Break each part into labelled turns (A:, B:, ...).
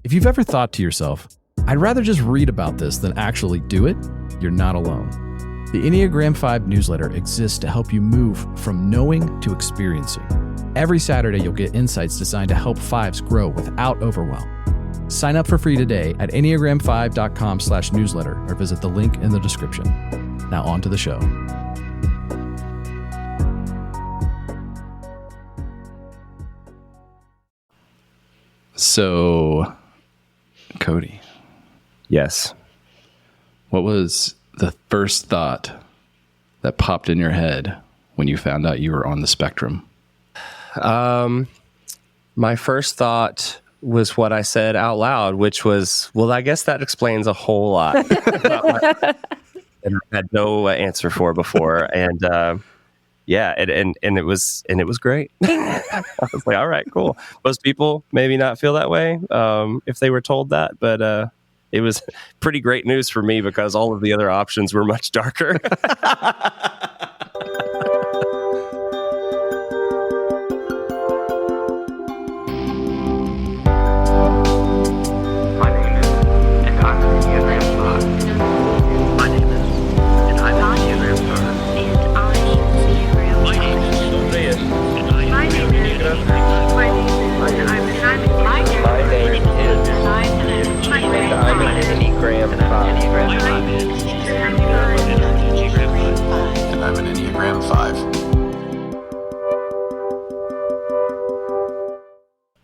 A: If you've ever thought to yourself, I'd rather just read about this than actually do it, you're not alone. The Enneagram 5 newsletter exists to help you move from knowing to experiencing. Every Saturday, you'll get insights designed to help fives grow without overwhelm. Sign up for free today at enneagram5.com/newsletter or visit the link in the description. Now on to the show. So, Cody.
B: Yes.
A: What was the first thought that popped in your head when you found out you were on the spectrum?
B: My first thought was what I said out loud, which was, well, I guess that explains a whole lot. And I had no answer for before. And, yeah, and it was great. I was like, all right, cool. Most people maybe not feel that way if they were told that, but it was pretty great news for me because all of the other options were much darker.
C: And I'm an Enneagram 5.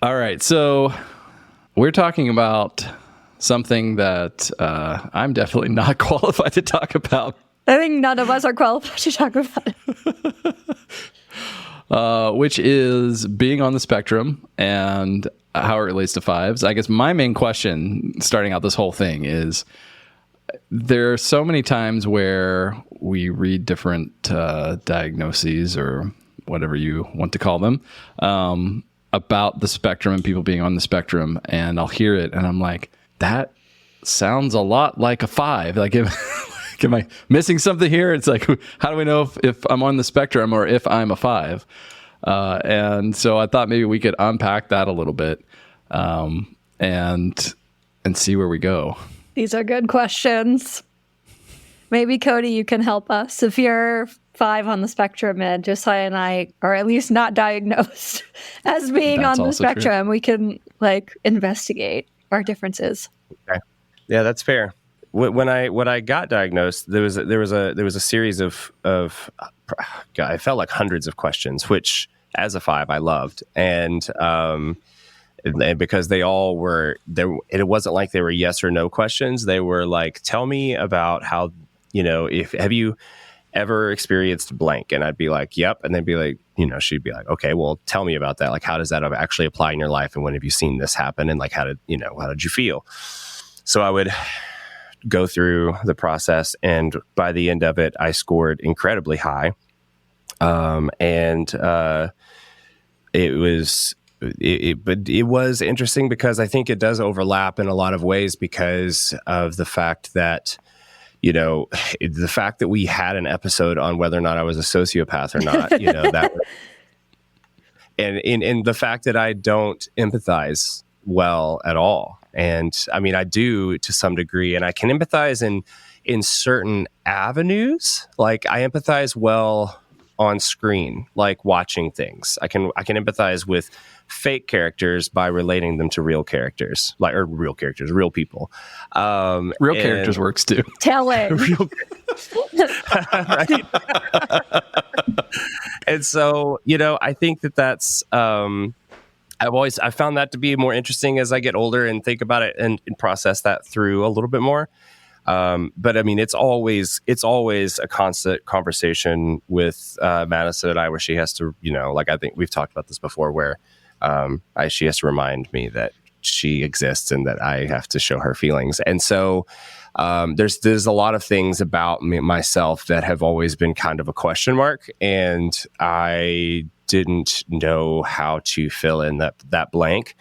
A: All right, so we're talking about something that I'm definitely not qualified to talk about.
D: I think none of us are qualified to talk about it.
A: Which is being on the spectrum and how it relates to fives. I guess my main question starting out this whole thing is there are so many times where we read different diagnoses or whatever you want to call them about the spectrum and people being on the spectrum, and I'll hear it and I'm like, that sounds a lot like a 5. Like, am I missing something here? It's like, how do we know if I'm on the spectrum or if I'm a 5? And so I thought maybe we could unpack that a little bit and see where we go.
D: These are good questions. Maybe, Cody, you can help us. If you're 5 on the spectrum and Josiah and I are at least not diagnosed as being
A: That's
D: on the
A: also true.
D: spectrum, we can investigate our differences.
B: Okay. Yeah, that's fair. When I got diagnosed, there was a series of I felt like hundreds of questions, which as a 5 I loved, and because they all were there. It wasn't like they were yes or no questions. They were like, tell me about how, have you ever experienced blank? And I'd be like, yep. And they'd be like, she'd be like, okay, well, tell me about that. Like, how does that actually apply in your life? And when have you seen this happen? And like, how did you feel? So I would go through the process, and by the end of it, I scored incredibly high. But it was interesting because I think it does overlap in a lot of ways because of the fact that, the fact that we had an episode on whether or not I was a sociopath or not, that, and the fact that I don't empathize well at all. And I mean, I do to some degree, and I can empathize in certain avenues. Like I empathize well on screen, like watching things. I can empathize with fake characters by relating them to real characters, real people.
A: Real characters works too.
D: Tell it.
B: Right. And so, I think that's, I found that to be more interesting as I get older and think about it and process that through a little bit more. But I mean, it's always a constant conversation with Madison and I, where she has to, I think we've talked about this before, where she has to remind me that she exists and that I have to show her feelings. And so there's a lot of things about myself that have always been kind of a question mark, and I didn't know how to fill in that blank.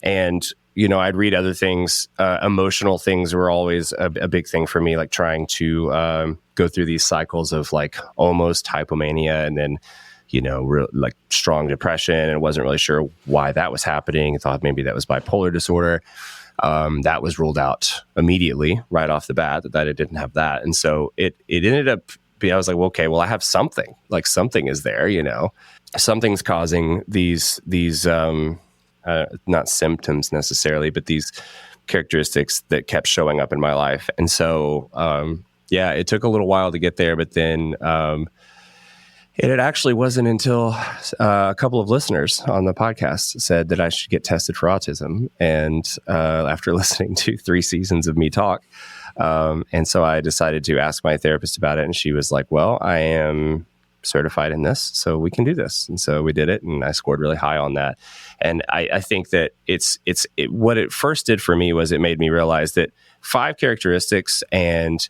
B: And I'd read other things. Emotional things were always a big thing for me, like trying to go through these cycles of like almost hypomania and then, like strong depression, and wasn't really sure why that was happening. I thought maybe that was bipolar disorder. that was ruled out immediately right off the bat that I didn't have that. And so it ended up I was like, well, okay, well, I have something, like something is there, something's causing these not symptoms necessarily, but these characteristics that kept showing up in my life. And so, it took a little while to get there, but then, it actually wasn't until a couple of listeners on the podcast said that I should get tested for autism. And after listening to 3 seasons of me talk, and so I decided to ask my therapist about it. And she was like, well, I am certified in this, so we can do this. And so we did it, and I scored really high on that. And I think that what it first did for me was it made me realize that 5 characteristics and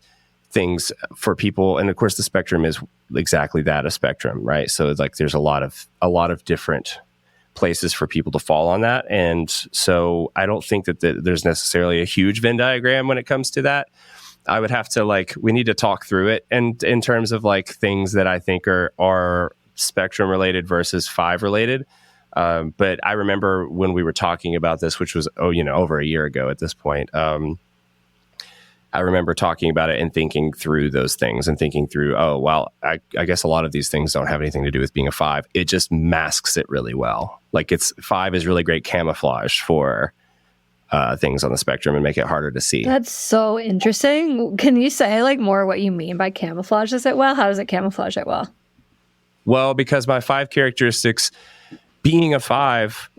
B: things for people, and of course the spectrum is exactly that, a spectrum, right? So it's like there's a lot of different places for people to fall on that. And so I don't think that there's necessarily a huge Venn diagram when it comes to that. I would have to we need to talk through it, and in terms of things that I think are spectrum related versus 5 related. But I remember when we were talking about this, which was over a year ago at this point. I remember talking about it and thinking through those things and thinking through, I guess a lot of these things don't have anything to do with being a 5. It just masks it really well. 5 is really great camouflage for things on the spectrum and make it harder to see.
D: That's so interesting. Can you say more what you mean by camouflages it well? How does it camouflage it well?
B: Well, because my 5 characteristics, being a 5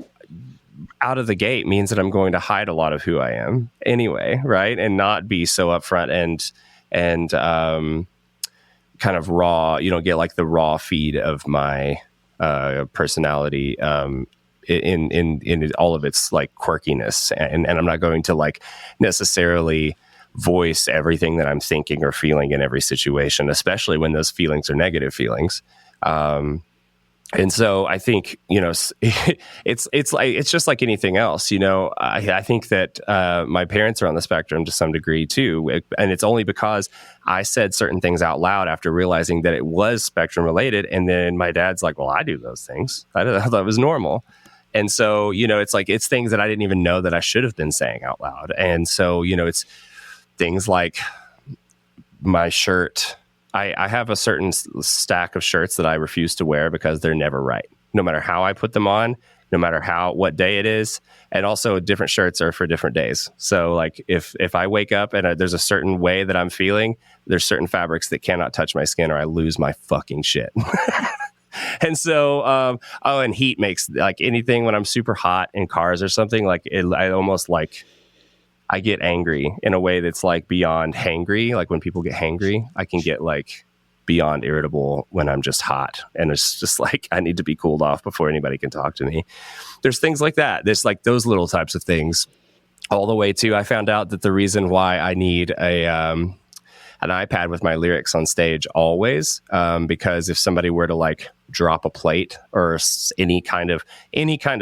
B: out of the gate means that I'm going to hide a lot of who I am anyway, right? And not be so upfront and kind of raw, get the raw feed of my personality in all of its quirkiness. And I'm not going to necessarily voice everything that I'm thinking or feeling in every situation, especially when those feelings are negative feelings. And so I think, it's just like anything else, I think that my parents are on the spectrum to some degree too. And it's only because I said certain things out loud after realizing that it was spectrum related. And then my dad's like, well, I do those things. I thought it was normal. And so, it's things that I didn't even know that I should have been saying out loud. And so, it's things like my shirt. I have a certain stack of shirts that I refuse to wear because they're never right, no matter how I put them on, no matter what day it is. And also different shirts are for different days. So if I wake up and there's a certain way that I'm feeling, there's certain fabrics that cannot touch my skin or I lose my fucking shit. And so, and heat makes anything when I'm super hot in cars or something, I almost I get angry in a way that's beyond hangry. When people get hangry, I can get beyond irritable when I'm just hot. And it's just I need to be cooled off before anybody can talk to me. There's things like that. There's those little types of things all the way to, I found out that the reason why I need an iPad with my lyrics on stage always, because if somebody were to drop a plate or any kind of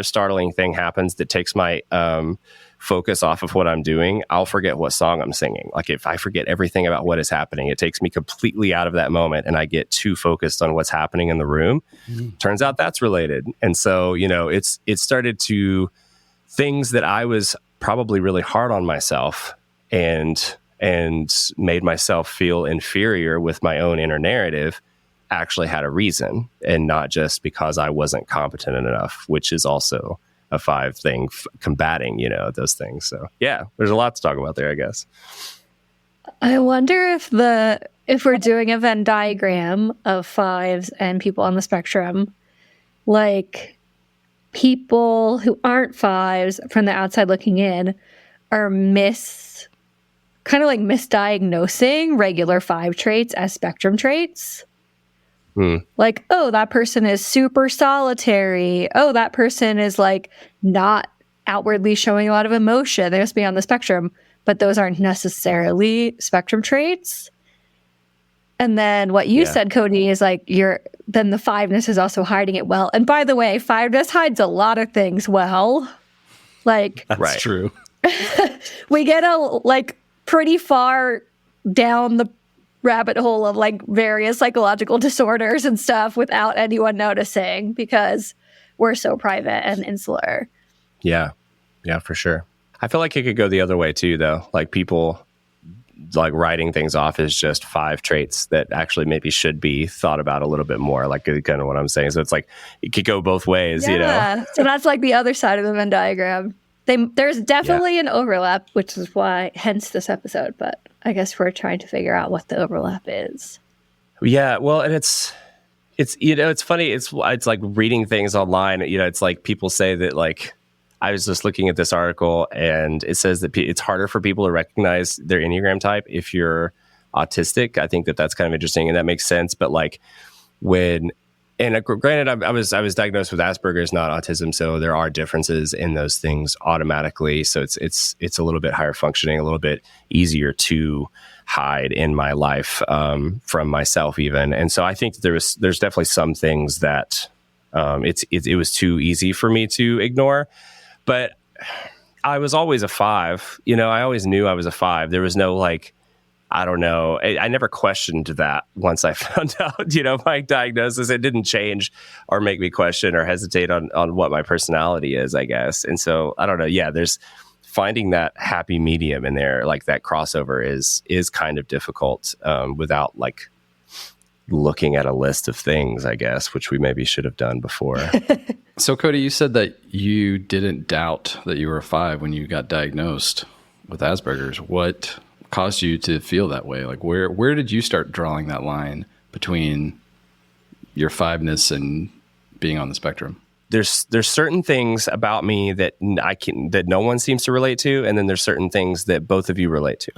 B: startling thing happens that takes my, focus off of what I'm doing, I'll forget what song I'm singing. If I forget everything about what is happening, it takes me completely out of that moment and I get too focused on what's happening in the room. Mm-hmm. Turns out that's related. And so, it started to things that I was probably really hard on myself and made myself feel inferior with my own inner narrative actually had a reason and not just because I wasn't competent enough, which is also a 5 thing combating, those things. So yeah, there's a lot to talk about there, I guess.
D: I wonder if we're doing a Venn diagram of 5s and people on the spectrum, people who aren't 5s from the outside looking in are misdiagnosing regular 5 traits as spectrum traits. That person is super solitary. Oh, that person is not outwardly showing a lot of emotion. They must be on the spectrum, but those aren't necessarily spectrum traits. And then what you said, Cody, is then the 5ness is also hiding it well. And by the way, 5ness hides a lot of things well.
A: That's true.
D: We get pretty far down the rabbit hole of various psychological disorders and stuff without anyone noticing because we're so private and insular.
B: Yeah, for sure. I feel like it could go the other way too, though. Like people like writing things off as just 5 traits that actually maybe should be thought about a little bit more, like kind of what I'm saying. So it's like it could go both ways, you know?
D: So that's like the other side of the Venn diagram. There's definitely an overlap, which is why, hence this episode. But I guess we're trying to figure out what the overlap is.
B: Yeah, well, and it's you know, it's funny. It's like reading things online. You know, it's like people say that, like, I was just looking at this article and it says that it's harder for people to recognize their Enneagram type if you're autistic. I think that that's kind of interesting and that makes sense. But like granted, I was diagnosed with Asperger's, not autism. So there are differences in those things automatically. So it's a little bit higher functioning, a little bit easier to hide in my life from myself even. And so I think there's definitely some things that it was too easy for me to ignore. But I was always a 5. You know, I always knew I was a 5. There was no like, I don't know. I never questioned that once I found out, you know, my diagnosis. It didn't change or make me question or hesitate on what my personality is, I guess. And so I don't know. Yeah, there's finding that happy medium in there, like that crossover is kind of difficult without like looking at a list of things, I guess, which we maybe should have done before.
A: So, Cody, you said that you didn't doubt that you were a 5 when you got diagnosed with Asperger's. What caused you to feel that way? Like, where did you start drawing that line between your 5-ness and being on the spectrum?
B: There's certain things about me that that no one seems to relate to, and then there's certain things that both of you relate to.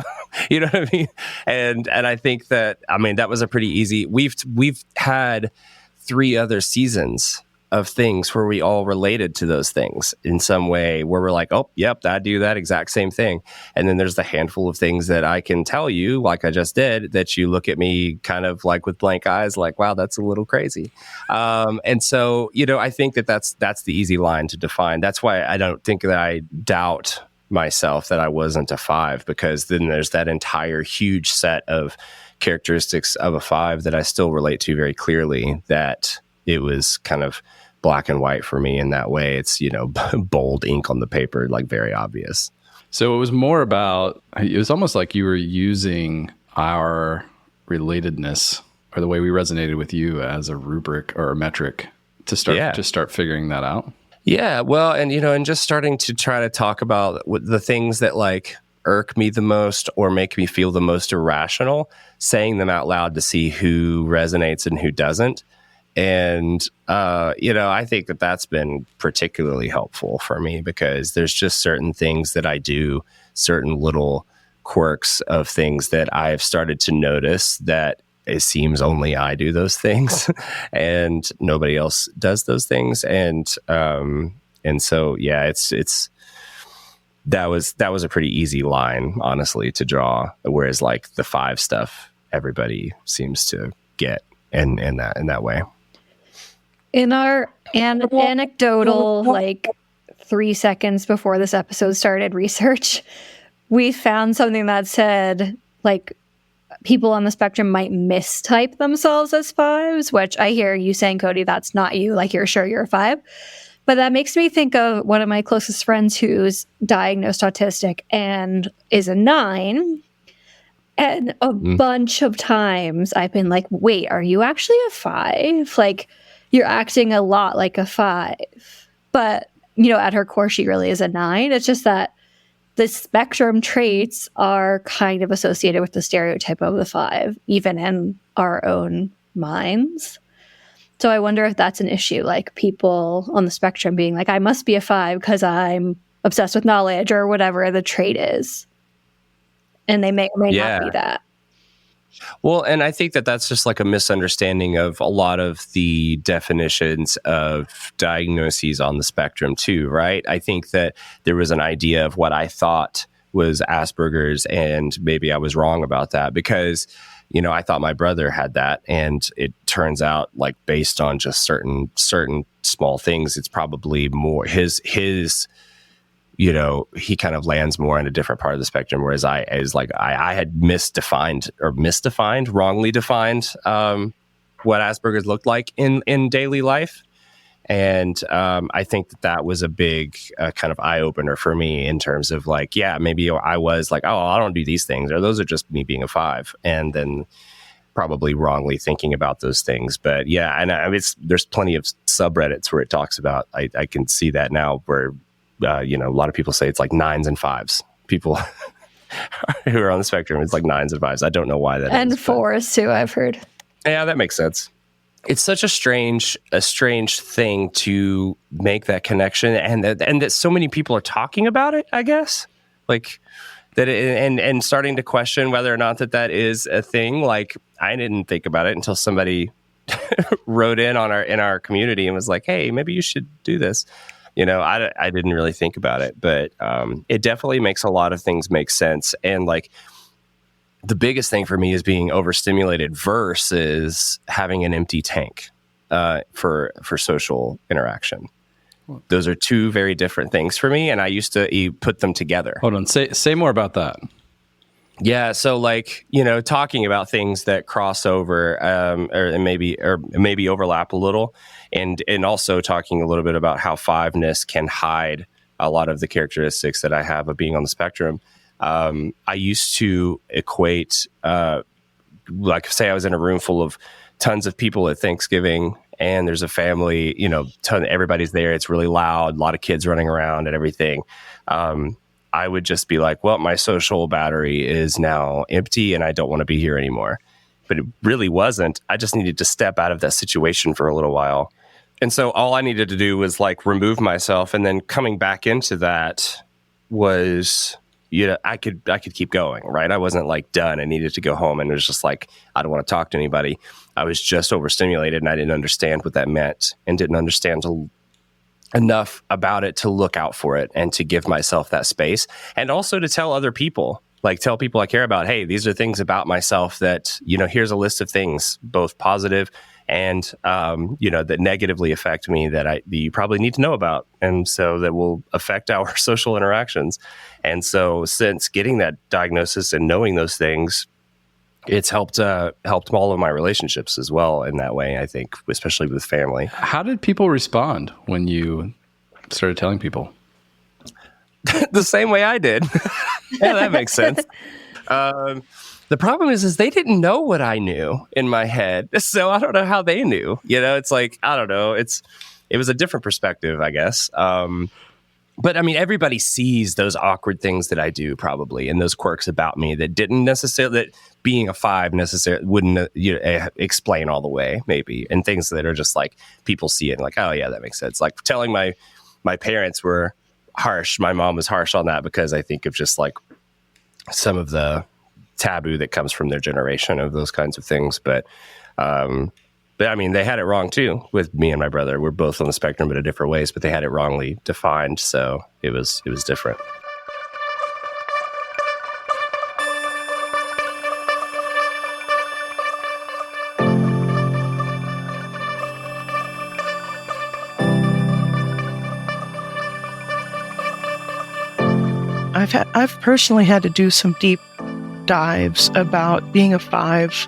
B: You know what I mean? And I think that, I mean, that was a pretty easy. We've had 3 other seasons of things where we all related to those things in some way, where we're like, oh, yep, I do that exact same thing. And then there's the handful of things that I can tell you, like I just did, that you look at me kind of like with blank eyes, like, wow, that's a little crazy. And so, you know, I think that that's the easy line to define. That's why I don't think that I doubt myself that I wasn't a 5, because then there's that entire huge set of characteristics of a 5 that I still relate to very clearly, that it was kind of black and white for me in that way. It's, you know, bold ink on the paper, like very obvious.
A: So it was more about, it was almost like you were using our relatedness or the way we resonated with you as a rubric or a metric to start figuring that out.
B: Yeah. Well, and, you know, and just starting to try to talk about the things that like irk me the most or make me feel the most irrational, saying them out loud to see who resonates and who doesn't. And, you know, I think that that's been particularly helpful for me, because there's just certain things that I do, certain little quirks of things that I've started to notice that it seems only I do those things and nobody else does those things. And so, yeah, that was a pretty easy line, honestly, to draw. Whereas like the 5 stuff, everybody seems to get in that way.
D: In our anecdotal, like 3 seconds before this episode started research, we found something that said like people on the spectrum might mistype themselves as 5s, which I hear you saying, Cody, that's not you. Like, you're sure you're a 5. But that makes me think of one of my closest friends who's diagnosed autistic and is a 9. And a bunch of times I've been like, wait, are you actually a 5? Like, you're acting a lot like a 5. But, you know, at her core, she really is a 9. It's just that the spectrum traits are kind of associated with the stereotype of the 5, even in our own minds. So I wonder if that's an issue, like people on the spectrum being like, I must be a 5 because I'm obsessed with knowledge or whatever the trait is. And they may or may not be that.
B: Well, and I think that that's just like a misunderstanding of a lot of the definitions of diagnoses on the spectrum too, right? I think that there was an idea of what I thought was Asperger's, and maybe I was wrong about that, because, you know, I thought my brother had that, and it turns out, like, based on just certain small things, it's probably more his you know, he kind of lands more in a different part of the spectrum, whereas I had wrongly defined what Asperger's looked like in daily life. And I think that was a big kind of eye opener for me in terms of like, yeah, maybe I was like, oh, I don't do these things, or those are just me being a 5. And then probably wrongly thinking about those things. But yeah, and there's plenty of subreddits where it talks about, I can see that now where, a lot of people say it's like 9s and 5s. People who are on the spectrum, it's like 9s and 5s. I don't know why that
D: and
B: is.
D: And 4s too, I've heard.
B: Yeah, that makes sense. It's such a strange thing to make that connection, and that so many people are talking about it, I guess. Like that, and starting to question whether or not that is a thing. Like, I didn't think about it until somebody wrote in our community and was like, "Hey, maybe you should do this." I didn't really think about it, but it definitely makes a lot of things make sense. And like, the biggest thing for me is being overstimulated versus having an empty tank for social interaction. Those are two very different things for me, and I used to put them together.
A: Hold on, say more about that.
B: Yeah, so like, talking about things that cross over or maybe overlap a little, and also talking a little bit about how 5ness can hide a lot of the characteristics that I have of being on the spectrum. I used to equate, like, say I was in a room full of tons of people at Thanksgiving, and there's a family, everybody's there. It's really loud, a lot of kids running around and everything. I would just be like, well, my social battery is now empty and I don't want to be here anymore. But it really wasn't. I just needed to step out of that situation for a little while. And so all I needed to do was like remove myself, and then coming back into that was, I could keep going, right? I wasn't like done. I needed to go home, and it was just like, I don't want to talk to anybody. I was just overstimulated, and I didn't understand what that meant, and didn't understand enough about it to look out for it and to give myself that space, and also to tell other people, like tell people I care about, hey, these are things about myself that, here's a list of things, both positive and, that negatively affect me that you probably need to know about. And so that will affect our social interactions. And so since getting that diagnosis and knowing those things, it's helped all of my relationships as well in that way, I think, especially with family.
A: How did people respond when you started telling people?
B: The same way I did. Yeah, that makes sense. The problem is they didn't know what I knew in my head. So I don't know how they knew. It's like, I don't know. It was a different perspective, I guess. But I mean, everybody sees those awkward things that I do probably, and those quirks about me that didn't necessarily, that being a 5 necessarily wouldn't explain all the way, maybe, and things that are just like people see it and like, oh yeah, that makes sense. Like telling my parents were harsh. My mom was harsh on that because I think of just like some of the taboo that comes from their generation of those kinds of things. But I mean, they had it wrong too with me and my brother. We're both on the spectrum, but in different ways, but they had it wrongly defined. So it was different.
E: I've personally had to do some deep dives about being a 5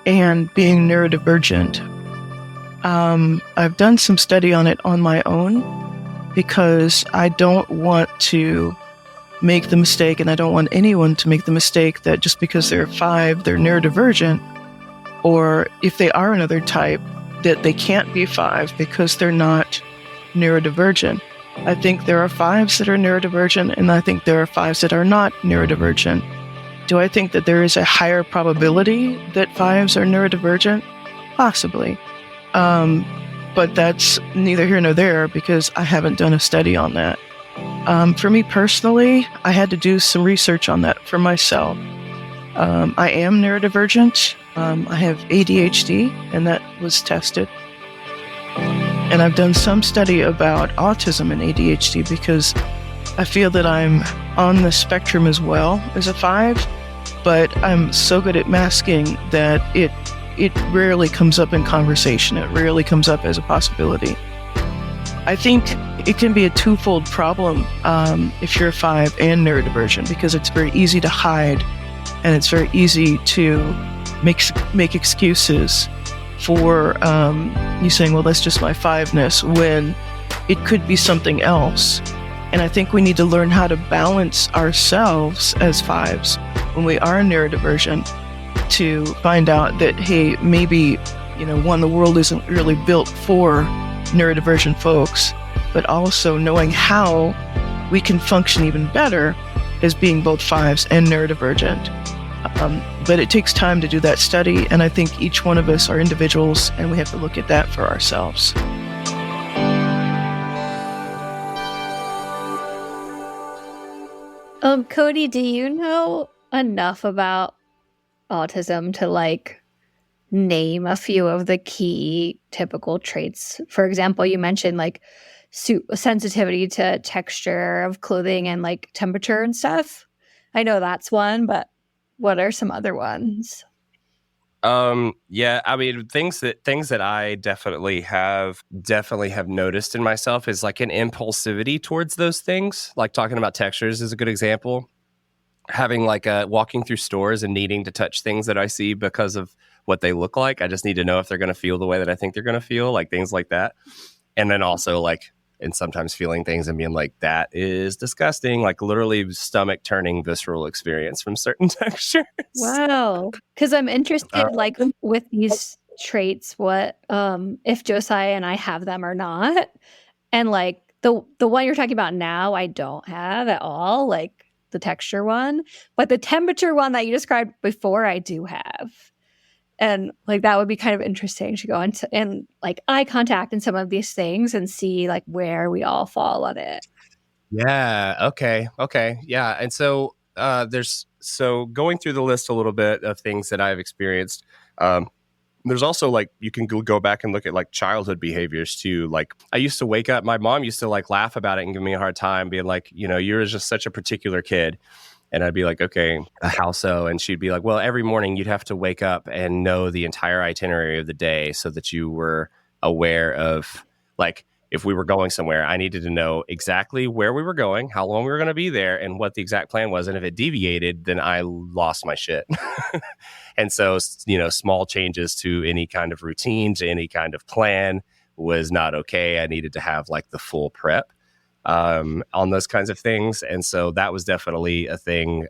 E: and being neurodivergent. I've done some study on it on my own because I don't want to make the mistake, and I don't want anyone to make the mistake that just because they're a 5, they're neurodivergent, or if they are another type, that they can't be 5 because they're not neurodivergent. I think there are 5s that are neurodivergent, and I think there are 5s that are not neurodivergent. Do I think that there is a higher probability that 5s are neurodivergent? Possibly. But that's neither here nor there because I haven't done a study on that. For me personally, I had to do some research on that for myself. I am neurodivergent. I have ADHD, and that was tested. And I've done some study about autism and ADHD because I feel that I'm on the spectrum as well as a 5, but I'm so good at masking that it rarely comes up in conversation. It rarely comes up as a possibility. I think it can be a twofold problem if you're a 5 and neurodivergent because it's very easy to hide and it's very easy to make excuses for you saying, well, that's just my fiveness, when it could be something else. And I think we need to learn how to balance ourselves as fives when we are neurodivergent, to find out that, hey, maybe, the world isn't really built for neurodivergent folks, but also knowing how we can function even better as being both fives and neurodivergent. But it takes time to do that study, and I think each one of us are individuals, and we have to look at that for ourselves.
D: Cody, do you know enough about autism to name a few of the key typical traits? For example, you mentioned sensitivity to texture of clothing and temperature and stuff. I know that's one, but what are some other ones?
B: Yeah, I mean, things that I definitely have noticed in myself is an impulsivity towards those things. Like talking about textures is a good example. Having walking through stores and needing to touch things that I see because of what they look like. I just need to know if they're going to feel the way that I think they're going to feel, things like that. And then also and sometimes feeling things and being like, that is disgusting, literally stomach turning visceral experience from certain textures.
D: Wow. Because I'm interested with these traits, what if Josiah and I have them or not. And the one you're talking about now, I don't have at all, the texture one. But the temperature one that you described before, I do have. And that would be kind of interesting to go into and eye contact and some of these things and see where we all fall on it.
B: Yeah. Okay. Yeah. And so so going through the list a little bit of things that I've experienced. There's also you can go back and look at childhood behaviors too. I used to wake up, my mom used to laugh about it and give me a hard time, being you're just such a particular kid. And I'd be like, okay, how so? And she'd be like, well, every morning you'd have to wake up and know the entire itinerary of the day so that you were aware of, if we were going somewhere, I needed to know exactly where we were going, how long we were going to be there, and what the exact plan was. And if it deviated, then I lost my shit. And so, small changes to any kind of routine, to any kind of plan was not okay. I needed to have the full prep on those kinds of things. And so that was definitely a thing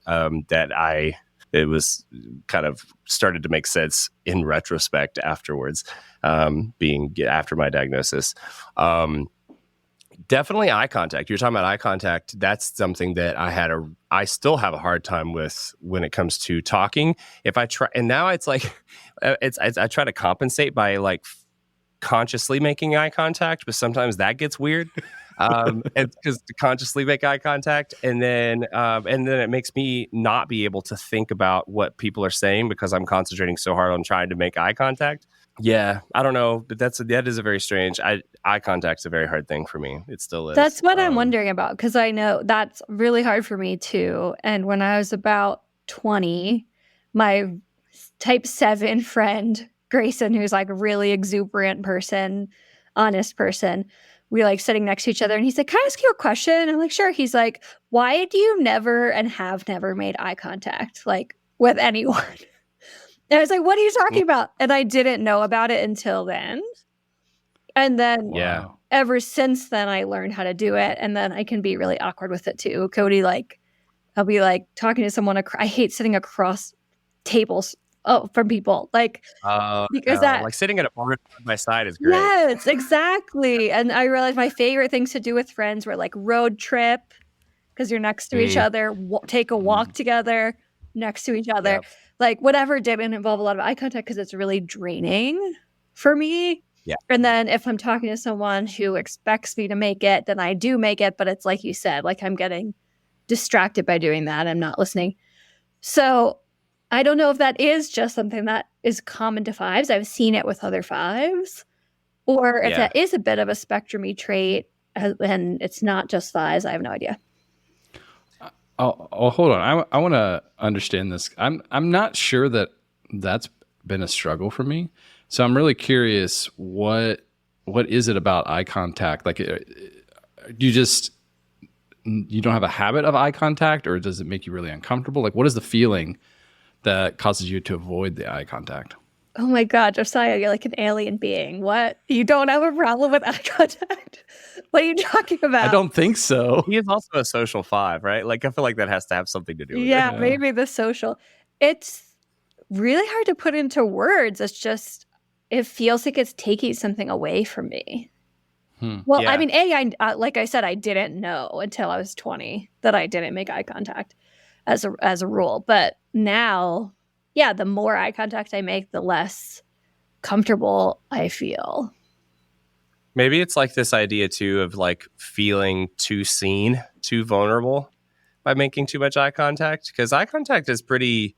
B: it was kind of started to make sense in retrospect afterwards, after my diagnosis. Definitely eye contact. You're talking about eye contact. That's something that I still have a hard time with when it comes to talking. If I try, and now it's I try to compensate by consciously making eye contact, but sometimes that gets weird. Because to consciously make eye contact, and then it makes me not be able to think about what people are saying because I'm concentrating so hard on trying to make eye contact. Yeah, I don't know, but that is a very strange. Eye contact's a very hard thing for me. It still is.
D: That's what I'm wondering about, because I know that's really hard for me too. And when I was about 20, my type 7 friend Grayson, who's a really exuberant person, honest person, we sitting next to each other, and he's like, can I ask you a question? I'm like, sure. He's like, why do you never and have never made eye contact with anyone? And I was like, what are you talking about? And I didn't know about it until then. And then ever since then, I learned how to do it. And then I can be really awkward with it too. Cody, I'll be talking to someone. I hate sitting across tables from people because that
B: sitting at a bar by my side is great.
D: Yes, exactly. And I realized my favorite things to do with friends were road trip, because you're next to each other, take a walk together next to each other, whatever didn't involve a lot of eye contact, because it's really draining for me.
B: Yeah.
D: And then if I'm talking to someone who expects me to make it, then I do make it, but it's like you said, I'm getting distracted by doing that. I'm not listening. So I don't know if that is just something that is common to fives. I've seen it with other fives, or if that is a bit of a spectrum-y trait and it's not just fives. I have no idea.
A: Oh, hold on. I want to understand this. I'm not sure that's been a struggle for me. So I'm really curious, what is it about eye contact? You don't have a habit of eye contact, or does it make you really uncomfortable? What is the feeling that causes you to avoid the eye contact?
D: Oh my God, Josiah, you're like an alien being. What? You don't have a problem with eye contact? What are you talking about?
A: I don't think so.
B: He is also a social 5, right? Like, I feel like that has to have something to do with it.
D: Yeah, maybe the social. It's really hard to put into words. It's just, it feels like it's taking something away from me. Well,
B: Yeah.
D: I mean, like I said, I didn't know until I was 20 that I didn't make eye contact as a rule. But now, yeah, the more eye contact I make, the less comfortable I feel.
B: Maybe it's like this idea too of like feeling too seen, too vulnerable by making too much eye contact, because eye contact is pretty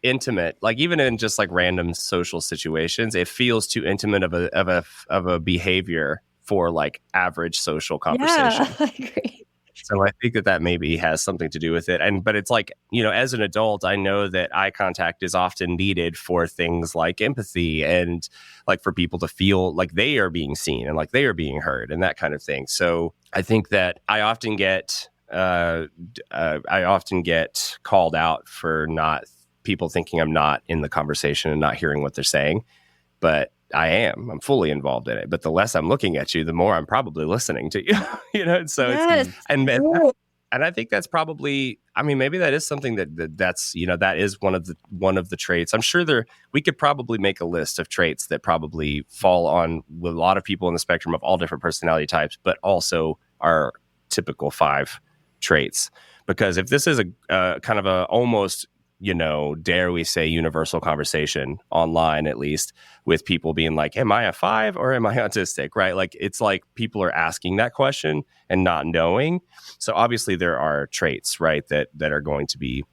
B: intimate. Like even in just like random social situations, it feels too intimate of a behavior for like average social conversation.
D: Yeah, I agree.
B: So I think that maybe has something to do with it. But it's like, you know, as an adult, I know that eye contact is often needed for things like empathy and like for people to feel like they are being seen and like they are being heard and that kind of thing. So I think that I often get called out for not people thinking I'm not in the conversation and not hearing what they're saying. But I'm fully involved in it. But the less I'm looking at you, the more I'm probably listening to you. You know, so
D: Yes.
B: and I think that's probably, I mean, maybe that is something that's, you know, that is one of the traits. I'm sure we could probably make a list of traits that probably fall on with a lot of people in the spectrum of all different personality types, but also are typical 5 traits. Because if this is a kind of a almost, you know, dare we say universal conversation online, at least with people being like, am I a 5 or am I autistic? Right. Like, it's like people are asking that question and not knowing. So obviously there are traits, right, that are going to be,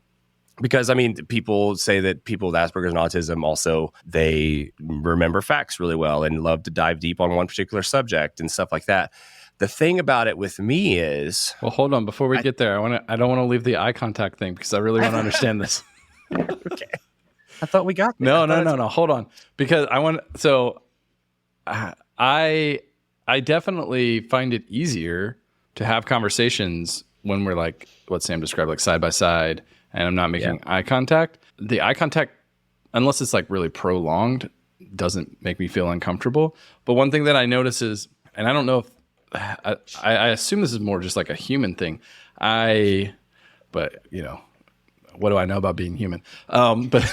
B: because I mean, people say that people with Asperger's and autism also, they remember facts really well and love to dive deep on one particular subject and stuff like that. The thing about it with me is,
A: Well, hold on. Before we get there, I don't want to leave the eye contact thing because I really want to understand this.
B: okay, I thought we got there.
A: No. Hold on, because I definitely find it easier to have conversations when we're like what Sam described, like side by side, and I'm not making eye contact. The eye contact, unless it's like really prolonged, doesn't make me feel uncomfortable. But one thing that I notice is, and I don't know if I assume this is more just like a human thing. But you know, what do I know about being human? But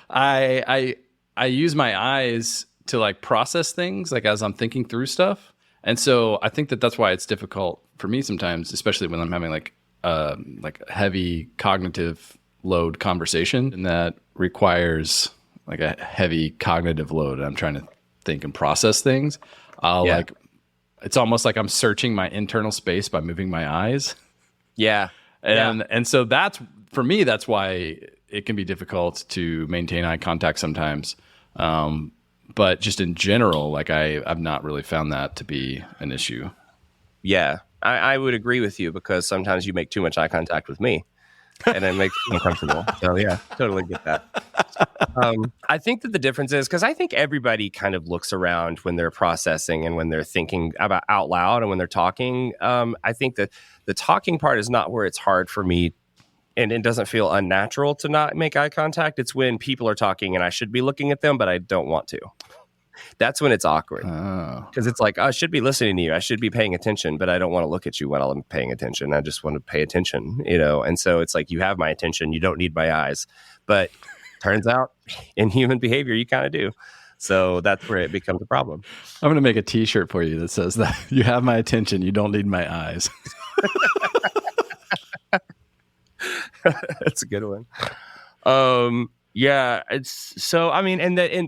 A: I use my eyes to like process things, like as I'm thinking through stuff. And so I think that's why it's difficult for me sometimes, especially when I'm having like a heavy cognitive load conversation, and that requires like a heavy cognitive load. I'm trying to think and process things. Like, it's almost like I'm searching my internal space by moving my eyes.
B: Yeah.
A: And so that's, for me, that's why it can be difficult to maintain eye contact sometimes. But just in general, like I've not really found that to be an issue.
B: Yeah, I would agree with you, because sometimes you make too much eye contact with me and it makes me uncomfortable. So yeah, totally get that. I think that the difference is, because I think everybody kind of looks around when they're processing and when they're thinking about out loud and when they're talking. I think that the talking part is not where it's hard for me, and it doesn't feel unnatural to not make eye contact. It's when people are talking and I should be looking at them, but I don't want to. That's when it's awkward. Because it's like, I should be listening to you. I should be paying attention, but I don't want to look at you while I'm paying attention. I just want to pay attention, you know? And so it's like, you have my attention. You don't need my eyes. But turns out in human behavior, you kind of do. So that's where it becomes a problem.
A: I'm going to make a t-shirt for you that says that you have my attention. You don't need my eyes.
B: That's a good one. Yeah, it's so, I mean,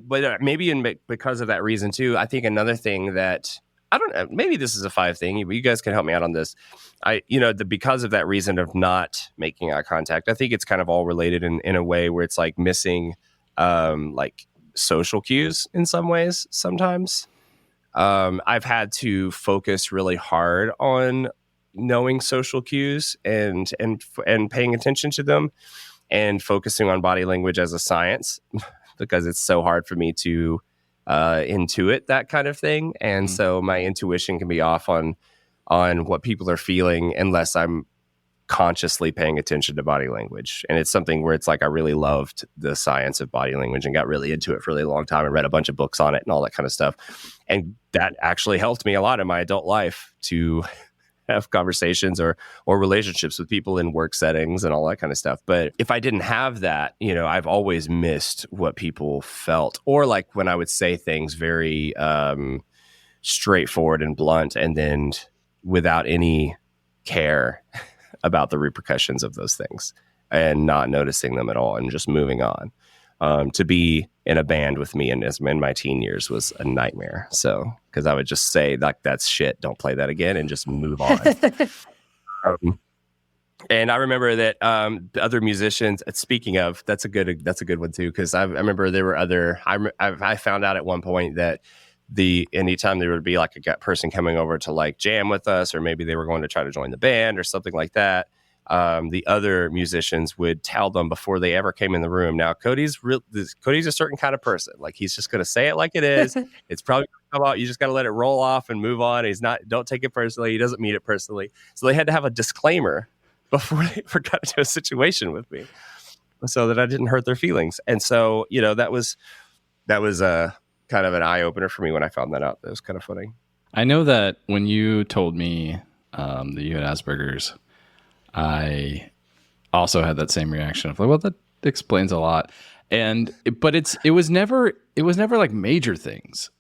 B: but maybe because of that reason too, I think another thing that, I don't know, maybe this is a 5 thing, you guys can help me out on this. Because of that reason of not making eye contact, I think it's kind of all related in a way where it's like missing, like social cues in some ways. Sometimes, I've had to focus really hard on knowing social cues and paying attention to them, and focusing on body language as a science, because it's so hard for me to intuit that kind of thing. And so my intuition can be off on what people are feeling unless I'm consciously paying attention to body language. And it's something where it's like I really loved the science of body language and got really into it for a really long time and read a bunch of books on it and all that kind of stuff. And that actually helped me a lot in my adult life to have conversations or relationships with people in work settings and all that kind of stuff. But if I didn't have that, I've always missed what people felt, or like when I would say things very straightforward and blunt, and then without any care about the repercussions of those things and not noticing them at all and just moving on. To be in a band with me in my teen years was a nightmare. So, because I would just say like, that's shit, don't play that again, and just move on. And I remember that other musicians, speaking of, that's a good one too. Cause I remember there were I found out at one point that anytime there would be like a person coming over to like jam with us, or maybe they were going to try to join the band or something like that, the other musicians would tell them before they ever came in the room. Now, Cody's a certain kind of person. Like, he's just going to say it like it is. It's probably going to come out. You just got to let it roll off and move on. Don't take it personally. He doesn't mean it personally. So they had to have a disclaimer before they ever got into a situation with me, so that I didn't hurt their feelings. And so, that was kind of an eye opener for me when I found that out. That was kind of funny.
A: I know that when you told me that you had Asperger's, I also had that same reaction of like, well, that explains a lot. But it was never like major things.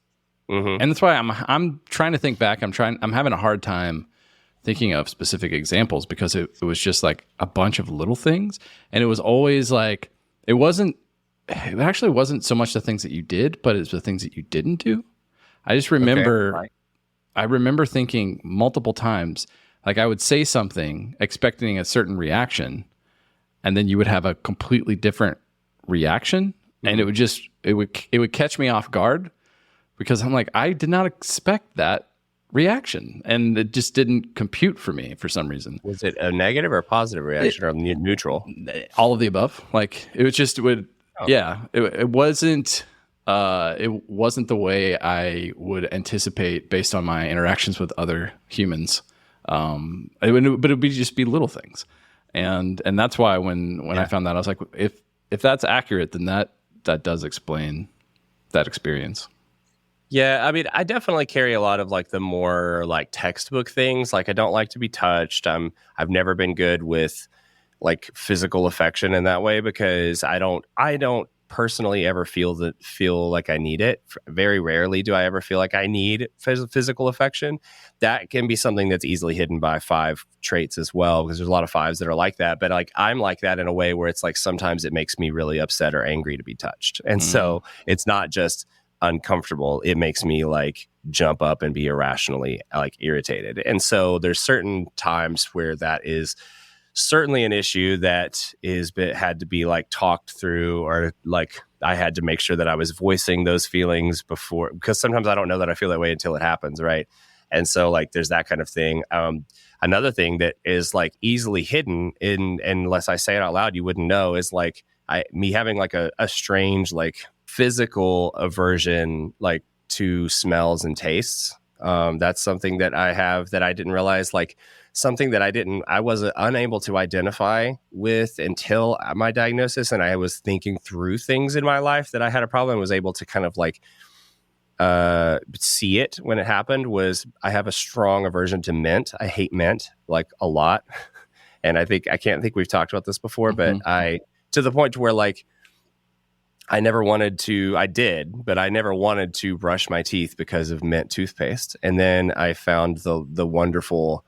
A: Mm-hmm. And that's why I'm trying to think back. I'm having a hard time thinking of specific examples, because it was just like a bunch of little things. And it was always like, it actually wasn't so much the things that you did, but it's the things that you didn't do. I just remember, okay. I remember thinking multiple times, like I would say something expecting a certain reaction, and then you would have a completely different reaction. Mm-hmm. And it would catch me off guard, because I'm like, I did not expect that reaction, and it just didn't compute for me for some reason.
B: Was it a negative or a positive reaction, or neutral?
A: All of the above. Like it wasn't the way I would anticipate based on my interactions with other humans. But it would just be little things. And that's why when I found that, I was like, if that's accurate, then that does explain that experience.
B: Yeah, I mean, I definitely carry a lot of like the more like textbook things. Like, I don't like to be touched. I've never been good with like physical affection in that way, because I don't personally ever feel like I need it. Very rarely do I ever feel like I need physical affection. That can be something that's easily hidden by 5 traits as well, because there's a lot of 5s that are like that. But like, I'm like that in a way where it's like sometimes it makes me really upset or angry to be touched. And so it's not just uncomfortable, it makes me like jump up and be irrationally like irritated. And so there's certain times where that is certainly an issue that had to be like talked through, or like I had to make sure that I was voicing those feelings before, because sometimes I don't know that I feel that way until it happens, right? And so like there's that kind of thing. Another thing that is like easily hidden unless I say it out loud, you wouldn't know, is like me having like a strange like physical aversion like to smells and tastes. That's something that I have that I didn't realize, like something that I was unable to identify with until my diagnosis. And I was thinking through things in my life that I had a problem, was able to kind of like see it when it happened. Was I have a strong aversion to mint. I hate mint like a lot. And I can't think we've talked about this before, but to the point to where like, I never wanted to brush my teeth because of mint toothpaste. And then I found the wonderful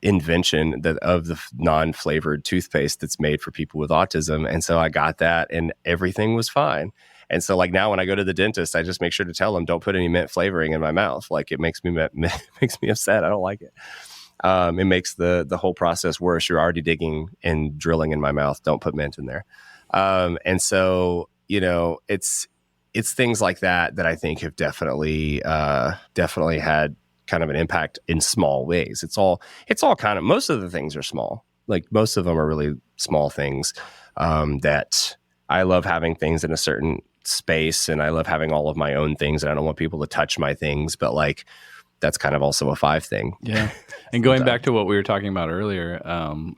B: invention of the non-flavored toothpaste that's made for people with autism. And so I got that and everything was fine. And so like now when I go to the dentist, I just make sure to tell them, don't put any mint flavoring in my mouth. Like it makes me upset. I don't like it. It makes the whole process worse. You're already digging and drilling in my mouth. Don't put mint in there. And so, it's things like that I think have definitely had kind of an impact in small ways. It's all kind of, most of the things are small. Like most of them are really small things, that I love having things in a certain space, and I love having all of my own things, and I don't want people to touch my things. But like, that's kind of also a 5 thing.
A: Yeah. And going back to what we were talking about earlier,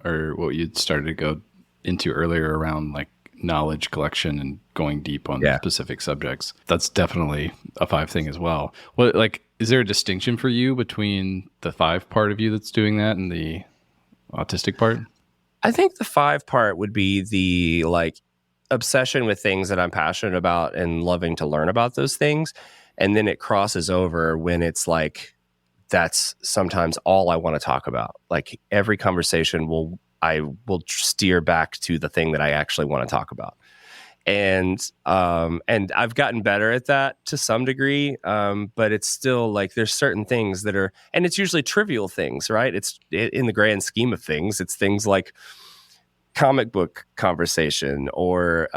A: or what you started to go into earlier around like knowledge collection and going deep on specific subjects, that's definitely a 5 thing as well. What, like, is there a distinction for you between the 5 part of you that's doing that and the autistic part?
B: I think the 5 part would be the like obsession with things that I'm passionate about and loving to learn about those things. And then it crosses over when it's like, that's sometimes all I want to talk about. Like every conversation I will steer back to the thing that I actually want to talk about. And I've gotten better at that to some degree. But it's still like, there's certain things that are, and it's usually trivial things, right? It's in the grand scheme of things. It's things like comic book conversation or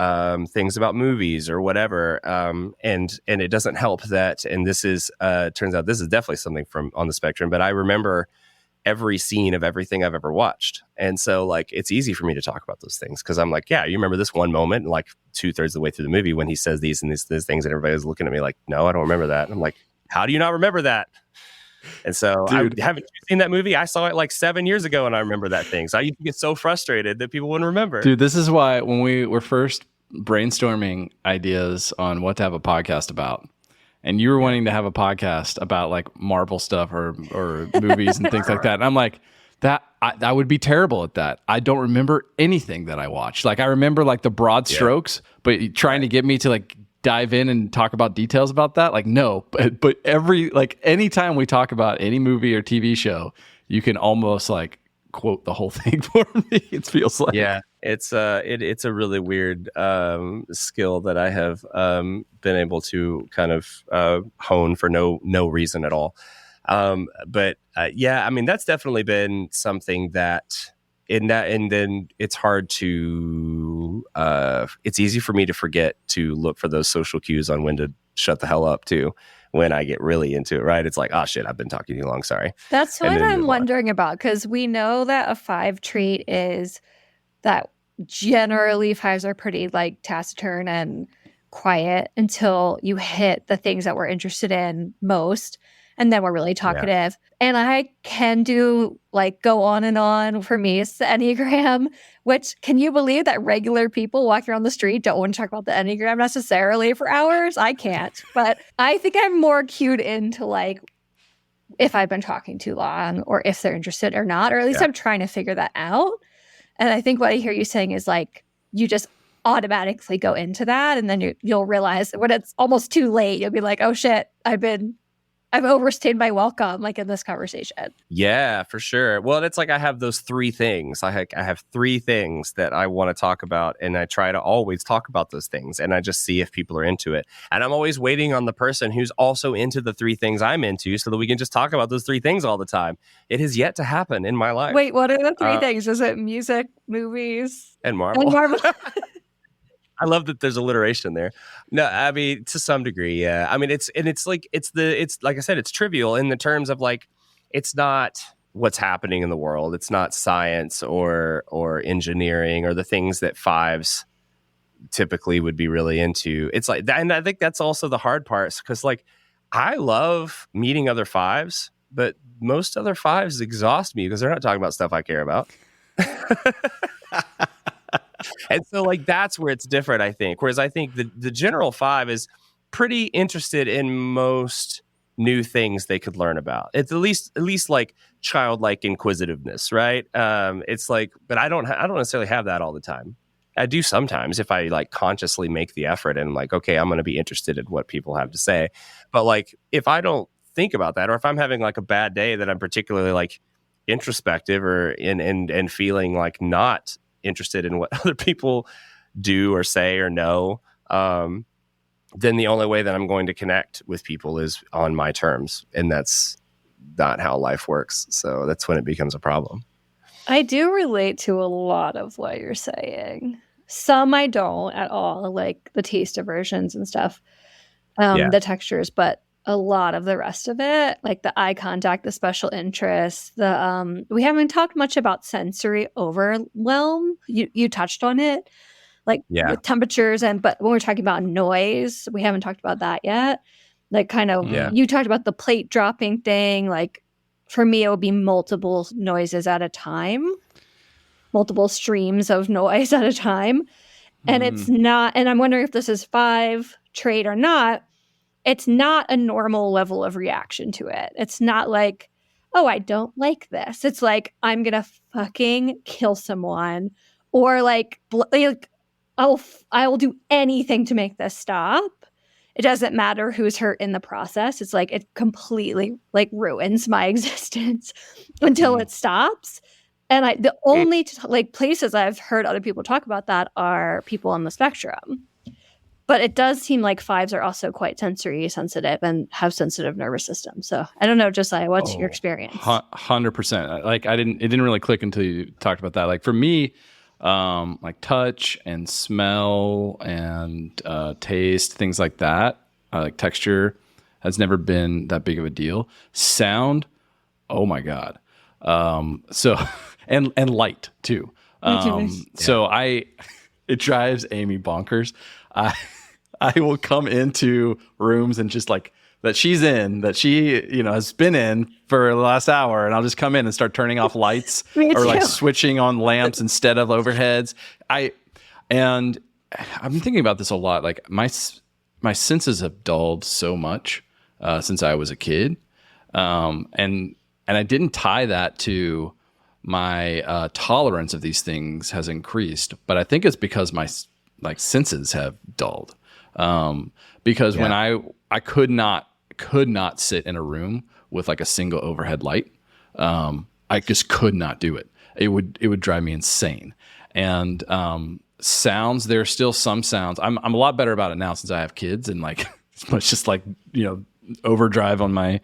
B: things about movies or whatever. And it doesn't help that. And this is, turns out this is definitely something from on the spectrum, but I remember every scene of everything I've ever watched. And so like, it's easy for me to talk about those things. Cause I'm like, yeah, you remember this one moment, and like 2/3 of the way through the movie when he says these and these things, and everybody was looking at me like, no, I don't remember that. And I'm like, how do you not remember that? And so, haven't you seen that movie? I saw it like 7 years ago and I remember that thing. So I used to get so frustrated that people wouldn't remember.
A: Dude, this is why when we were first brainstorming ideas on what to have a podcast about, and you were wanting to have a podcast about like Marvel stuff or movies and things like that. And I'm like, I would be terrible at that. I don't remember anything that I watched. Like I remember like the broad strokes, but trying to get me to like dive in and talk about details about that, like no, but anytime we talk about any movie or TV show, you can almost like quote the whole thing for me. It feels like,
B: it's a really weird skill that I have been able to kind of hone for no reason at all. But I mean, that's definitely been something that and then it's hard to it's easy for me to forget to look for those social cues on when to shut the hell up too when I get really into it, right? It's like, oh shit, I've been talking too long, sorry.
D: That's what I'm wondering about, because we know that a 5 trait is that generally 5s are pretty like taciturn and quiet until you hit the things that we're interested in most. And then we're really talkative. Yeah. And I can do like go on and on. For me, it's the Enneagram, which can you believe that regular people walking around the street don't want to talk about the Enneagram necessarily for hours? I can't. But I think I'm more cued into like if I've been talking too long or if they're interested or not, or at least I'm trying to figure that out. And I think what I hear you saying is like you just automatically go into that. And then you'll realize when it's almost too late, you'll be like, oh shit, I've overstayed my welcome, like in this conversation.
B: Yeah, for sure. Well, it's like I have those 3 things. I have 3 things that I want to talk about, and I try to always talk about those things, and I just see if people are into it. And I'm always waiting on the person who's also into the 3 things I'm into so that we can just talk about those 3 things all the time. It has yet to happen in my life.
D: Wait, what are the 3 things? Is it music, movies,
B: and Marvel? I love that there's alliteration there. No, I mean, to some degree, yeah. I mean, it's like I said, it's trivial in the terms of like, it's not what's happening in the world. It's not science or engineering or the things that 5s typically would be really into. It's like that, and I think that's also the hard part, because like I love meeting other 5s, but most other 5s exhaust me because they're not talking about stuff I care about. And so like that's where it's different, I think. Whereas I think the general 5 is pretty interested in most new things they could learn about. It's at least like childlike inquisitiveness, right? It's like, but I don't necessarily have that all the time. I do sometimes if I like consciously make the effort and like, okay, I'm going to be interested in what people have to say. But like if I don't think about that, or if I'm having like a bad day that I'm particularly like introspective or and feeling like not interested in what other people do or say or know, then the only way that I'm going to connect with people is on my terms. And that's not how life works. So that's when it becomes a problem.
D: I do relate to a lot of what you're saying. Some I don't at all, like the taste aversions and stuff, the textures, but a lot of the rest of it, like the eye contact, the special interests, we haven't talked much about sensory overwhelm. You touched on it, like with temperatures, but when we're talking about noise, we haven't talked about that yet. Like kind of, you talked about the plate dropping thing. Like for me, it would be multiple noises at a time, multiple streams of noise at a time. And it's not, and I'm wondering if this is 5 trait or not. It's not a normal level of reaction to it. It's not like, oh, I don't like this. It's like, I'm going to fucking kill someone, or like I will do anything to make this stop. It doesn't matter who's hurt in the process. It's like, it completely like ruins my existence until it stops. And the only like places I've heard other people talk about that are people on the spectrum. But it does seem like 5s are also quite sensory sensitive and have sensitive nervous systems. So I don't know, Josiah, what's your experience?
A: 100%. Like it didn't really click until you talked about that. Like for me, like touch and smell and taste, things like that, like texture has never been that big of a deal. Sound, oh my God. So and light too. So it drives Amy bonkers. I will come into rooms and just like that she has been in for the last hour, and I'll just come in and start turning off lights or like switching on lamps instead of overheads. I've been thinking about this a lot. Like my senses have dulled so much since I was a kid, and I didn't tie that to my tolerance of these things has increased, but I think it's because my like senses have dulled. Because when I could not sit in a room with like a single overhead light. I just could not do it. It would drive me insane. And sounds, there are still some sounds. I'm a lot better about it now since I have kids, and like it's just like, overdrive on my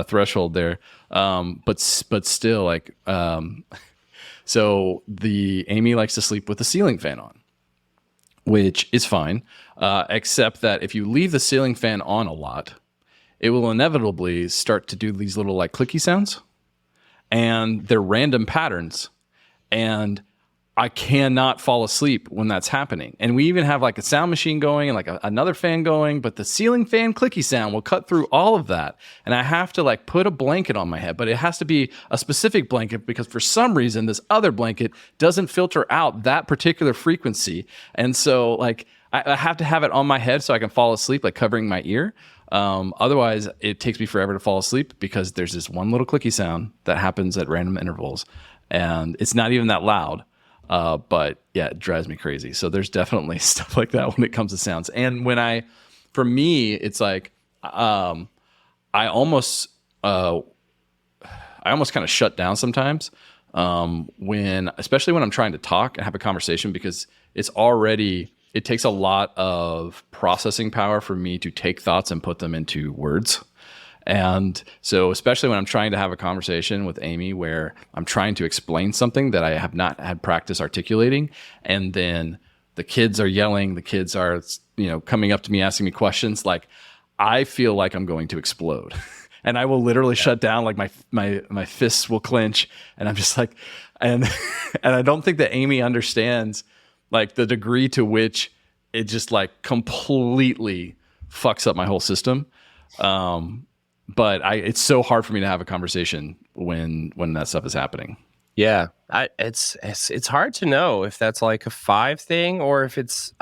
A: threshold there. But still like, so Amy likes to sleep with the ceiling fan on, which is fine, except that if you leave the ceiling fan on a lot, it will inevitably start to do these little like clicky sounds, and they're random patterns, and I cannot fall asleep when that's happening. And we even have like a sound machine going and like another fan going, but the ceiling fan clicky sound will cut through all of that. And I have to like put a blanket on my head, but it has to be a specific blanket because for some reason this other blanket doesn't filter out that particular frequency. And so like I have to have it on my head so I can fall asleep, like covering my ear. Otherwise it takes me forever to fall asleep because there's this one little clicky sound that happens at random intervals, and it's not even that loud. But yeah, it drives me crazy. So there's definitely stuff like that when it comes to sounds. And for me, it's like, I almost kind of shut down sometimes, especially when I'm trying to talk and have a conversation, because it takes a lot of processing power for me to take thoughts and put them into words. And so especially when I'm trying to have a conversation with Amy where I'm trying to explain something that I have not had practice articulating, and then the kids are yelling, the kids are, coming up to me, asking me questions, like I feel like I'm going to explode. And I will literally shut down, like my fists will clench, and I'm just like, and I don't think that Amy understands like the degree to which it just like completely fucks up my whole system. But it's so hard for me to have a conversation when that stuff is happening.
B: Yeah, it's hard to know if that's like a 5 thing or if it's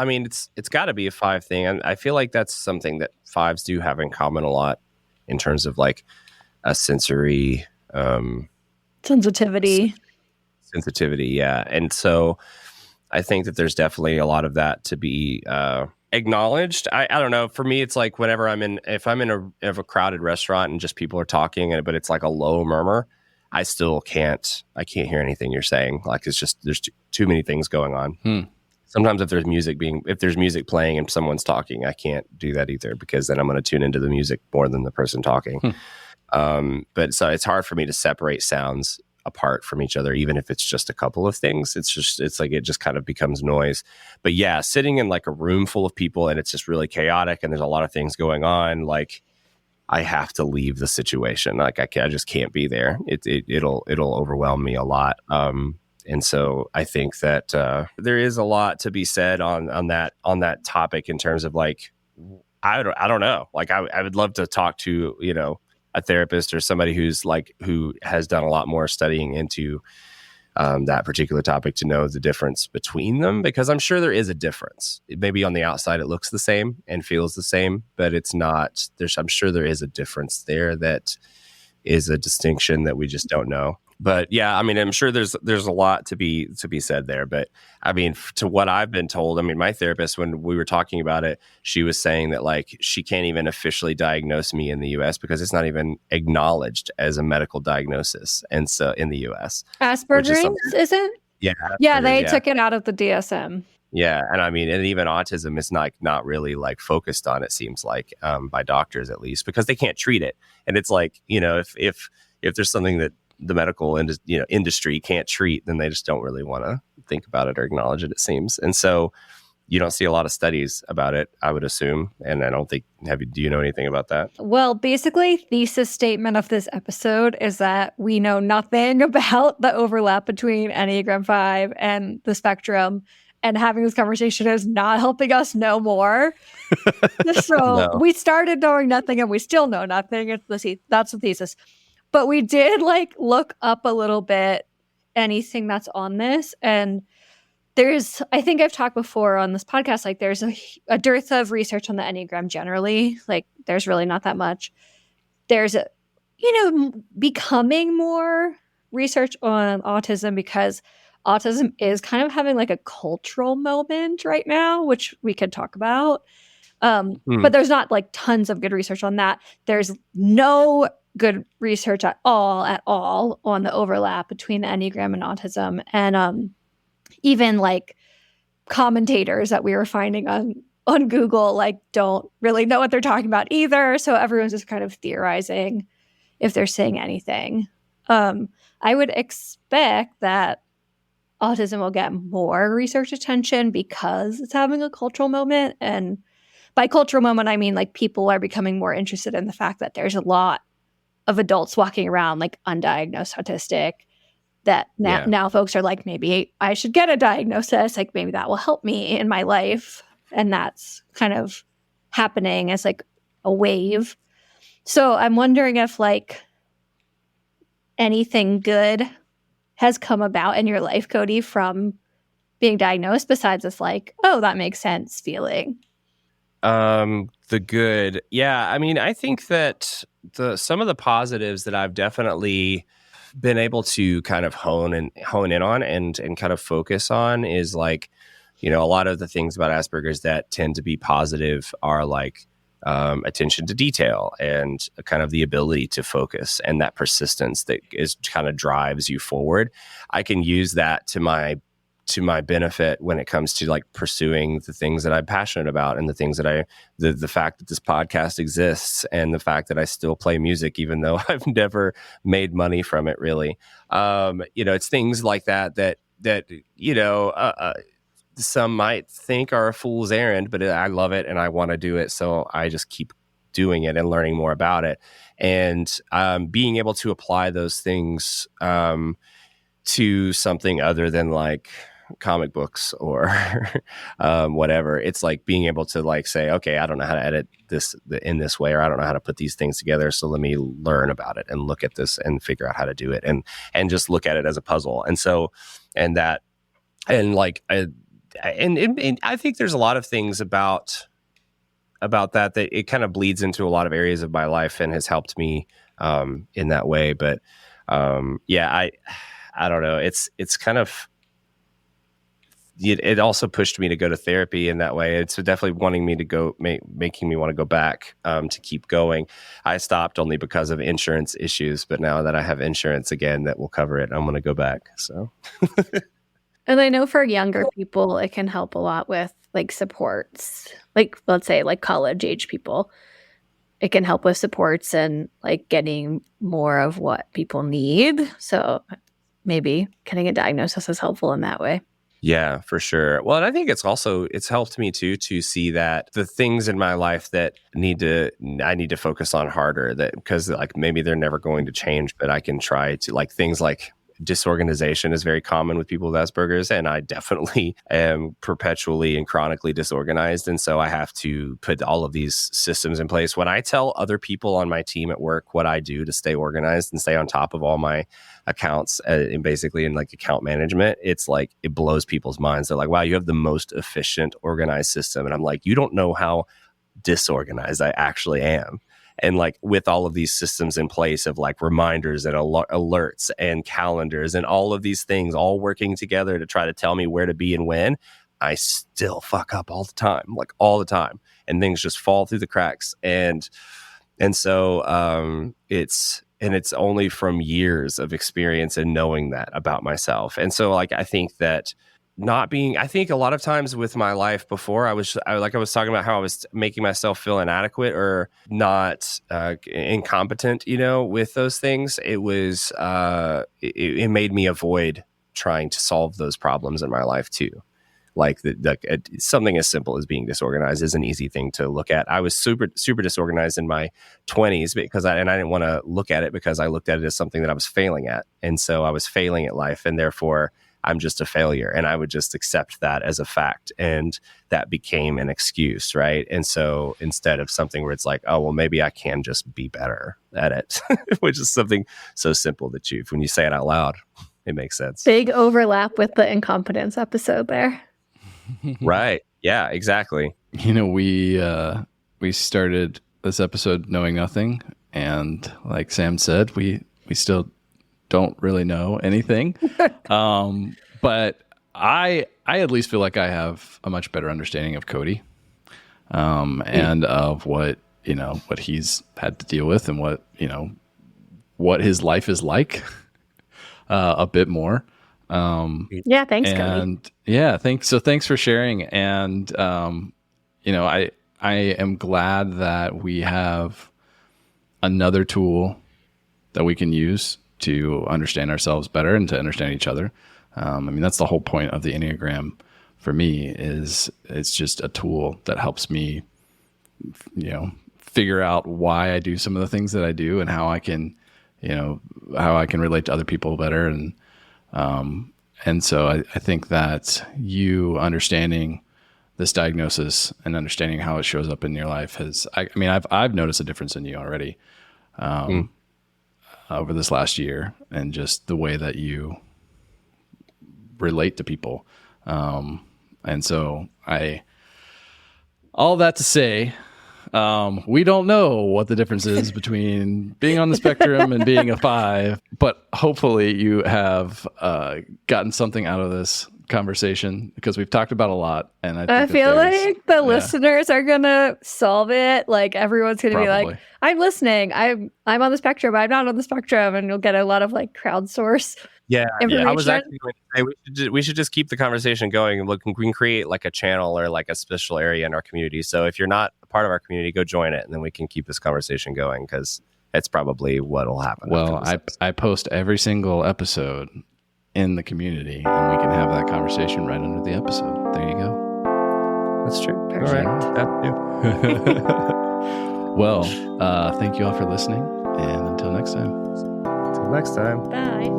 B: got to be a 5 thing. And I feel like that's something that 5s do have in common a lot in terms of like a sensory
D: sensitivity.
B: Yeah, and so I think that there's definitely a lot of that to be acknowledged. I don't know. For me, it's like whenever if I'm in a crowded restaurant and just people are talking, but it's like a low murmur, I can't hear anything you're saying. Like it's just, there's too many things going on. Sometimes if there's music playing and someone's talking, I can't do that either, because then I'm going to tune into the music more than the person talking. But so it's hard for me to separate sounds apart from each other, even if it's just a couple of things. It's like it just kind of becomes noise. But yeah, sitting in like a room full of people and it's just really chaotic and there's a lot of things going on, like I have to leave the situation. Like I just can't be there. It'll overwhelm me a lot. And so I think that there is a lot to be said on that topic in terms of like I don't know. Like I would love to talk to, a therapist or somebody who has done a lot more studying into that particular topic to know the difference between them, because I'm sure there is a difference. Maybe on the outside it looks the same and feels the same, but it's not. I'm sure there is a difference there that is a distinction that we just don't know. But yeah, I mean, I'm sure there's a lot to be said there. But I mean, to what I've been told, I mean, my therapist, when we were talking about it, she was saying that like she can't even officially diagnose me in the U.S. because it's not even acknowledged as a medical diagnosis, and so in the U.S.
D: Asperger isn't?
B: Yeah,
D: yeah, they took it out of the DSM.
B: Yeah, and I mean, and even autism is not really like focused on, it seems like, by doctors at least, because they can't treat it. And it's like, if there's something that the medical industry can't treat, then they just don't really want to think about it or acknowledge it, it seems. And so you don't see a lot of studies about it, I would assume. And I don't think, do you know anything about that?
D: Well, basically, thesis statement of this episode is that we know nothing about the overlap between Enneagram 5 and the spectrum. And having this conversation is not helping us know more. So we started knowing nothing and we still know nothing. That's the thesis. But we did look up a little bit anything that's on this. And I think I've talked before on this podcast, there's a dearth of research on the Enneagram generally. There's really not that much. There's becoming more research on autism because autism is kind of having a cultural moment right now, which we could talk about. But there's not tons of good research on that. There's no good research at all on the overlap between the Enneagram and autism. And even commentators that we were finding on Google don't really know what they're talking about either. So everyone's just kind of theorizing if they're saying anything. I would expect that autism will get more research attention because it's having a cultural moment. And by cultural moment, I mean people are becoming more interested in the fact that there's a lot of adults walking around undiagnosed autistic, that now folks are maybe I should get a diagnosis, maybe that will help me in my life. And that's kind of happening as a wave. So I'm wondering if anything good has come about in your life, Cody, from being diagnosed besides this oh, that makes sense feeling.
B: The good. Yeah. I mean, I think that some of the positives that I've definitely been able to kind of hone in on and kind of focus on is a lot of the things about Asperger's that tend to be positive are attention to detail and kind of the ability to focus and that persistence that is kind of drives you forward. I can use that to my benefit when it comes to pursuing the things that I'm passionate about and the things that the fact that this podcast exists and the fact that I still play music, even though I've never made money from it really. It's things like that some might think are a fool's errand, but I love it and I want to do it. So I just keep doing it and learning more about it and being able to apply those things to something other than comic books or whatever. It's being able to say, okay, I don't know how to edit this in this way, or I don't know how to put these things together. So let me learn about it and look at this and figure out how to do it and just look at it as a puzzle. And so, and I think there's a lot of things about that it kind of bleeds into a lot of areas of my life and has helped me in that way. But I don't know. It's kind of, it also pushed me to go to therapy in that way. It's definitely wanting me to go, making me want to go back to keep going. I stopped only because of insurance issues, but now that I have insurance again that will cover it, I'm going to go back. So,
D: and I know for younger people, it can help a lot with supports, let's say college age people. It can help with supports and getting more of what people need. So maybe getting a diagnosis is helpful in that way.
B: Yeah, for sure. Well, and I think it's helped me too to see that the things in my life that I need to focus on harder, that because maybe they're never going to change, but I can try to things like disorganization is very common with people with Asperger's, and I definitely am perpetually and chronically disorganized. And so I have to put all of these systems in place. When I tell other people on my team at work what I do to stay organized and stay on top of all my accounts and basically in like account management, it's like it blows people's minds. They're like, wow, you have the most efficient, organized system. And I'm like, you don't know how disorganized I actually am. And like with all of these systems in place of like reminders and alerts and calendars and all of these things all working together to try to tell me where to be and when, I still fuck up all the time, like all the time. And things just fall through the cracks. And so it's only from years of experience and knowing that about myself. And so like, I think that I think a lot of times with my life before I was talking about how I was making myself feel inadequate or not incompetent, with those things. It was, it made me avoid trying to solve those problems in my life too. Like something as simple as being disorganized is an easy thing to look at. I was super, super disorganized in my 20s because I didn't want to look at it because I looked at it as something that I was failing at. And so I was failing at life, and therefore I'm just a failure, and I would just accept that as a fact, and that became an excuse, right? And so instead of something where it's like, oh, well, maybe I can just be better at it, which is something so simple that when you say it out loud, it makes sense.
D: Big overlap with the incompetence episode there.
B: Right. Yeah, exactly.
A: We started this episode knowing nothing, and like Sam said, we still don't really know anything. But I at least feel like I have a much better understanding of Cody, and of what he's had to deal with and what his life is like, a bit more.
D: Yeah. Thanks, Cody.
A: Yeah, thanks for sharing. And, I am glad that we have another tool that we can use to understand ourselves better and to understand each other. That's the whole point of the Enneagram for me. Is it's just a tool that helps me, figure out why I do some of the things that I do and how I can relate to other people better. And so I think that you understanding this diagnosis and understanding how it shows up in your life I've noticed a difference in you already. Over this last year, and just the way that you relate to people. And so all that to say, we don't know what the difference is between being on the spectrum and being a 5, but hopefully you have gotten something out of this conversation, because we've talked about a lot, and I feel like the listeners are gonna solve it. Like everyone's gonna be like, I'm listening, I'm on the spectrum, I'm not on the spectrum, and you'll get a lot of like crowdsource information.
B: I was actually going to say we should just keep the conversation going, and we can create like a channel or like a special area in our community. So if you're not a part of our community, go join it, and then we can keep this conversation going, because it's probably what will happen.
A: Well, I post every single episode in the community, and we can have that conversation right under the episode. There you go.
B: That's true.
D: Perfect.
B: All right.
A: Well, thank you all for listening, and until next time.
B: Until next time.
D: Bye.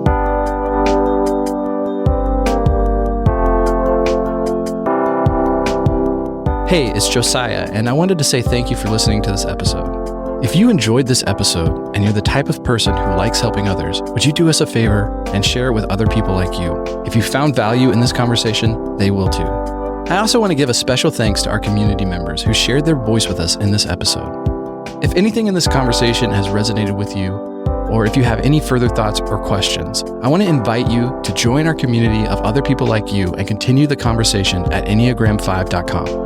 A: Hey, it's Josiah, and I wanted to say thank you for listening to this episode. If you enjoyed this episode and you're the type of person who likes helping others, would you do us a favor and share it with other people like you? If you found value in this conversation, they will too. I also want to give a special thanks to our community members who shared their voice with us in this episode. If anything in this conversation has resonated with you, or if you have any further thoughts or questions, I want to invite you to join our community of other people like you and continue the conversation at Enneagram5.com.